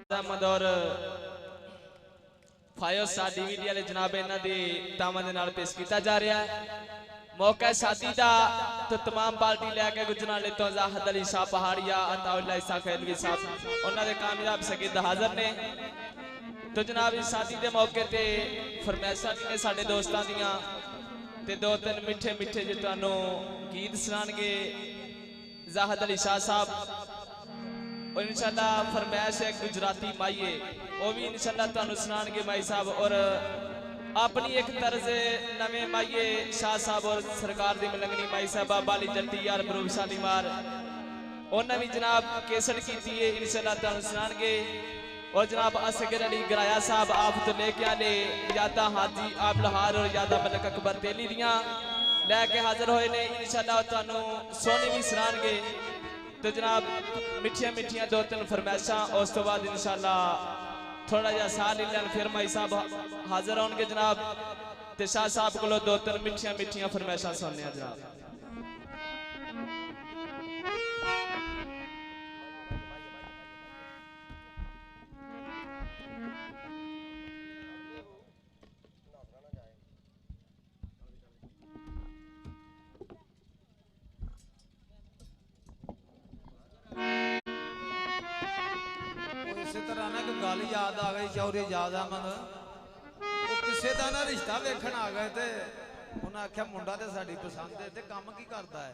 अहमद और फायोज सा डीवीडी वाले जनाब इन्हां दी तावां दे नाल पेश कीता जा रहा है। मौका शादी दा तो तमाम पार्टी लैके गुजराले तो जाहद अली शाह पहाड़िया अताउल्लाह इसा खैलवी साहब उन्हां दे कामयाब सगीद हाजिर ने। तो जनाब इस शादी के मौके ते फरमैशा भी ने साडे दोस्तां दियां ते दो तीन मिठे मिठे जो तुहानू गीत सुनाणगे जाहद अली शाह साहब और इंशाल्लाह फरमैश है गुजराती माइये वो भी इंशाल्लाह तुहानू सुनाणगे माई साहब और अपनी एक तर्ज नवे माइये शाह साहब और सरकार दी मलंगनी माई साहब बाली जट्टी यार बरूब शालीमार उन्हें भी जनाब केसर की है इंशाल्लाह तुहानू सुनाणगे। और जनाब असगर अली गराया साहब आप तो लेके आने यादा हाजी आप लोहार और यादा मलक अकबर तेली दियां लैके हाजिर होए ने इंशाल्लाह तुहानू सोनी भी सुनाणगे। तो जनाब मिठिया मिठिया दो तीन फरमैशा उस तो बाद इंशाल्लाह थोड़ा जा साह ले लैन फिर माई साहब हाजिर होंगे जनाब ते शाह साहब को दो तीन मिठिया मिठिया फरमैशा सुनने जनाब। इस तरह ना कि गल याद आ गई चौधरी याद अहमद वो किसी का ना रिश्ता वेखण आ गए थे उन्हें आख्या मुंडा तो साड़ी पसंद है ते काम की करता है।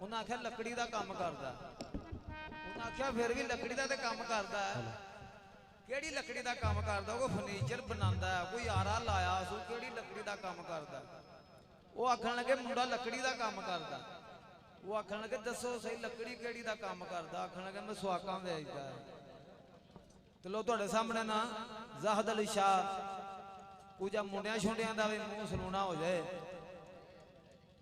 उन्हें आख्या लकड़ी का काम करता उन्हें आख्या फिर भी लकड़ी का तो काम करता है केड़ी लकड़ी का काम करता कोई फर्नीचर बनाता है कोई आरा लाया सो केड़ी लकड़ी का काम करता वो आखन लगे मुंडा लकड़ी का काम करता वो आखन लगे दसो सही लकड़ी केड़ी का काम करता आखन लगे मैं सुहागा बेचता है। चलो तुहाडे सामने ना जाहद अली शाह कुछ मुंडिया छुंडिया का भी मूँह सलूना हो जाए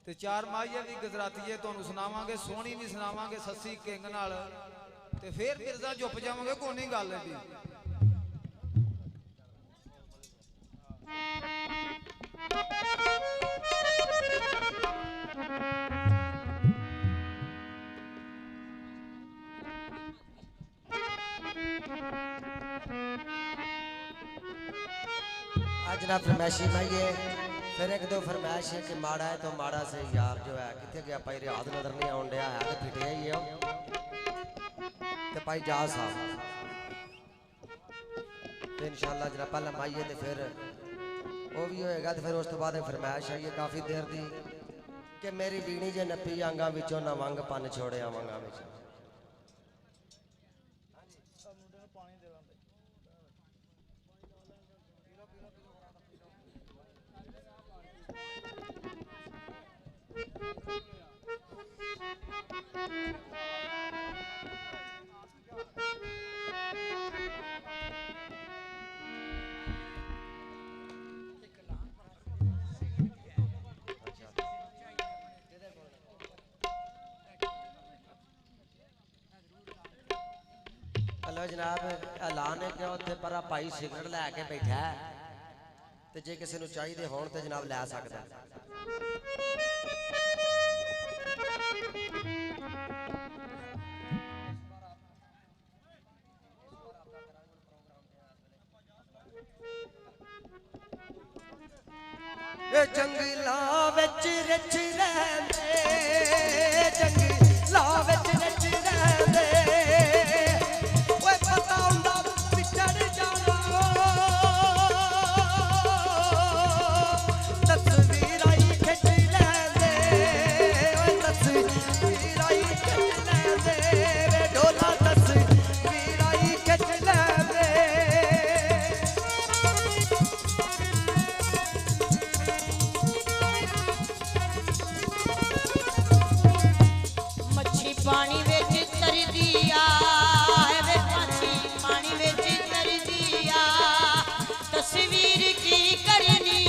तो चार माइये भी गुजरातीए तुहानू सुनावांगे सोहनी भी सुनावांगे सस्सी किंग नाल ते फिर मिर्जा चुप जावांगे कोई नहीं गल दी। आज ना फरमैशी माइए फिर एक दो फरमैश है कि माड़ा है तो माड़ा से यार जो है कितने गया भाई रियाद नजर नहीं आउन दिया है तो पिटिया ही है तो भाई जा साहब तो इंशाल्लाह जरा पहला माइए तो फिर वो भी होएगा तो फिर उस तो बाद फरमैश है ये काफ़ी देर दी कि मेरी बीणी जे नपी आंगा विचों ना वंग पन छोड़े आवांगा विच हेलो जनाब ऐलान है कि उत्थे पर भाई सिगरेट लैके बैठा है तो जे किसी को चाहिए हो तो जनाब लै सकता है। जंगला विच रिच रहिंदे जंगला विच रिच रहिंदे ओए पता हुंदा विछड़ जाना तस्वीर आई खिच लैंदे ओए तस्वीर आई खिच लैंदे वे ढोला तस्वीर आई खिच लैंदे पानी विच तरदी आ वे मच्छी पानी विच तरदी आ तस्वीर की करनी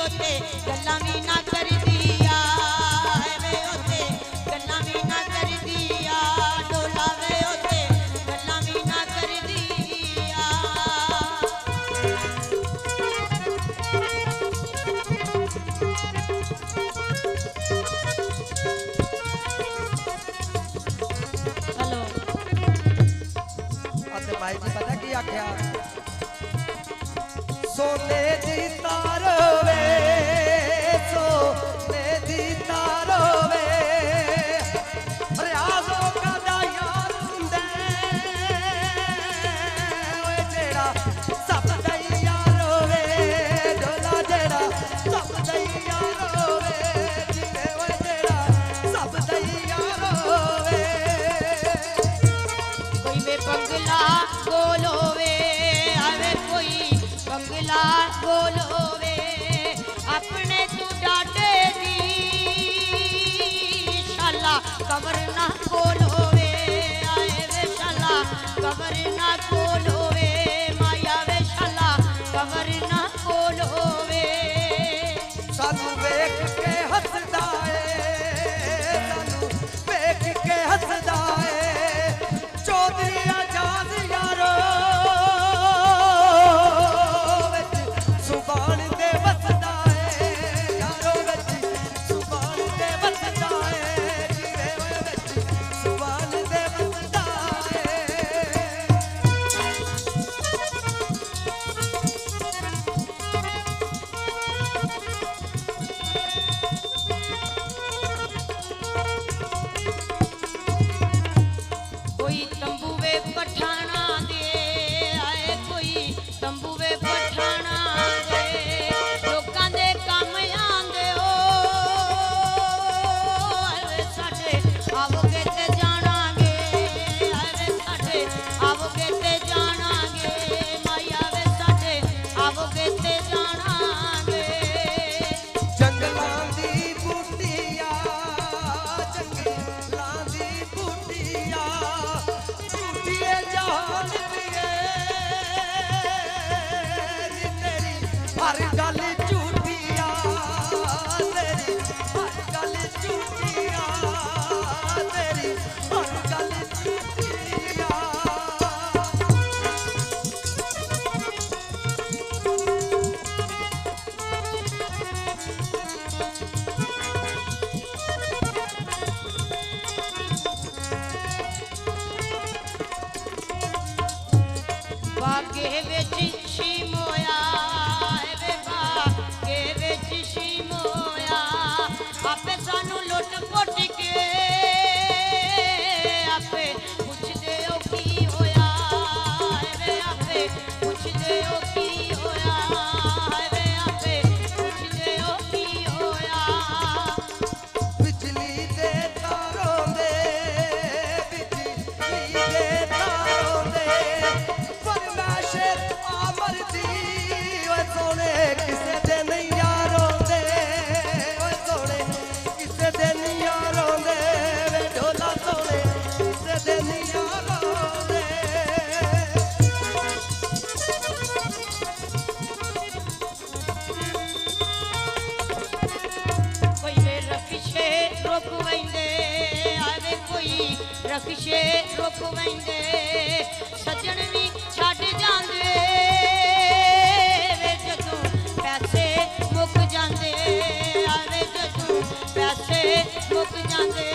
ओते गल्लां भी ना करदी आ वे ओते गल्लां भी ना करदी आ डोला वे ओते गल्लां भी ना करदी आ। आख्या सोने दी तार वे सोने दी तार वे रियाज़ों का दा यार हुंदे ओए जेड़ा सब दा यार वे ढोला जेड़ा सब दा यार वे जिवे ओए जेड़ा सब दा यार वे कोई वे बंगला बोलोवे आवे कोई बंगला बोलोवे अपने तू डाटे दी शाला कबर ना खोलोवे आए वे शाला कबर ना खोलोवे माया वे शाला कबर ना खोलोवे सानू वेख के हसदा ए सानू वेख के हसदा ए चौधरी आजाद यारो विच सुभान दे वसदा ए यारो विच सुभान दे वसदा ए जीवे होए विच सुभान दे वसदा ए कोई तंबूवे पठाना दे आए कोई तंबूवे पठाना दे लोकां दे काम आंदे ओ आए साडे आवगे ते जाणांगे आए साडे आवगे ते जाणांगे माया वे साडे आवगे ते जाणांगे जंगलां दी बूटिया जंगलां दी बूटिया बूटिए जहान दिए नी तेरी हर गल झूठिया तेरी हर गल झूठिया तेरी हर गल झूठिया बागे विच शिमोया वे बागे विच शिमोया आपे सानू लुट पुट के आपे पुछदे ओ की होया वे आपे पुछदे ओ की होया वे आपे पुछदे ओ की होया बिजली दे तारों दे बिजली दे तारों दे फरमाइश आमर दी ओए सोने किसे दिन यारों दे ओए सोने किसे दिन यारों दे वे ढोला सोने किसे दिन यारों दे कोई वे रखशे रोक वैंदे आवे कोई रखशे रोक वैंदे सज्जण भी छੱਡ ਜਾਂਦੇ वे ਜਦੋਂ पैसे मुक ਜਾਂਦੇ आवे ਜਦੋਂ पैसे मुक ਜਾਂਦੇ